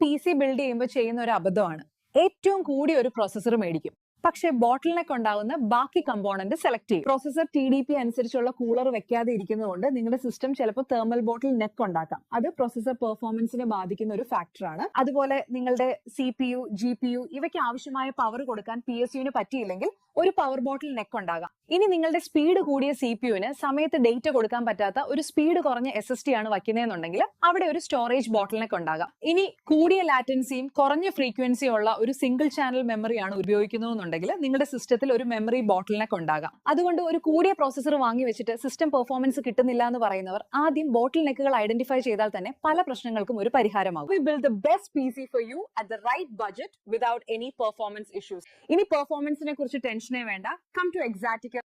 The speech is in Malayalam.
PC ബിൽഡ് ചെയ്യുമ്പോൾ ചെയ്യുന്ന ഒരു അബദ്ധമാണ്. ഏറ്റവും കൂടിയ ഒരു പ്രോസസ്സർ മേടിക്കും, പക്ഷേ ബോട്ടിൽ നെക്ക് ഉണ്ടാകുന്ന ബാക്കി കമ്പോണന്റ് സെലക്ട് ചെയ്യും. പ്രോസസർ TDP അനുസരിച്ചുള്ള കൂളർ വെക്കാതെ ഇരിക്കുന്നതുകൊണ്ട് നിങ്ങളുടെ സിസ്റ്റം ചിലപ്പോൾ തെർമൽ ബോട്ടിൽ നെക്ക് ഉണ്ടാക്കാം. അത് പ്രോസസർ പെർഫോമൻസിനെ ബാധിക്കുന്ന ഒരു ഫാക്ടറാണ്. അതുപോലെ നിങ്ങളുടെ CPU, GPU ഇവയ്ക്ക് ആവശ്യമായ പവർ കൊടുക്കാൻ PSUവിന് പറ്റിയില്ലെങ്കിൽ ഒരു പവർ ബോട്ടിൽ നെക്ക് ഉണ്ടാകാം. ഇനി നിങ്ങളുടെ സ്പീഡ് കൂടിയ CPUവിന് സമയത്ത് ഡേറ്റ കൊടുക്കാൻ പറ്റാത്ത ഒരു സ്പീഡ് കുറഞ്ഞ SSD ആണ് വയ്ക്കുന്നതെന്നുണ്ടെങ്കിൽ അവിടെ ഒരു സ്റ്റോറേജ് ബോട്ടിൽ നെക്ക് ഉണ്ടാകാം. ഇനി കൂടിയ ലാറ്റൻസിയും കുറഞ്ഞ ഫ്രീക്വൻസിയും ഉള്ള ഒരു സിംഗിൾ ചാനൽ മെമ്മറിയാണ് ഉപയോഗിക്കുന്നതെന്നുണ്ടെങ്കിൽ നിങ്ങളുടെ സിസ്റ്റത്തിൽ ഒരു മെമ്മറി ബോട്ടിൽ നെക്ക് ഉണ്ടാകാം. അതുകൊണ്ട് ഒരു കൂടിയ പ്രോസസർ വാങ്ങി വെച്ചിട്ട് സിസ്റ്റം പെർഫോമൻസ് കിട്ടുന്നില്ല എന്ന് പറയുന്നവർ ആദ്യം ബോട്ടിൽ നെക്കുകൾ ഐഡന്റിഫൈ ചെയ്താൽ തന്നെ പല പ്രശ്നങ്ങൾക്കും ഒരു പരിഹാരമാകും. We build the best PC for you at the right budget without any performance issues. ഇനി പെർഫോമൻസിനെ കുറിച്ച് ടെൻഷനേ വേണ്ട. Come to Exatica.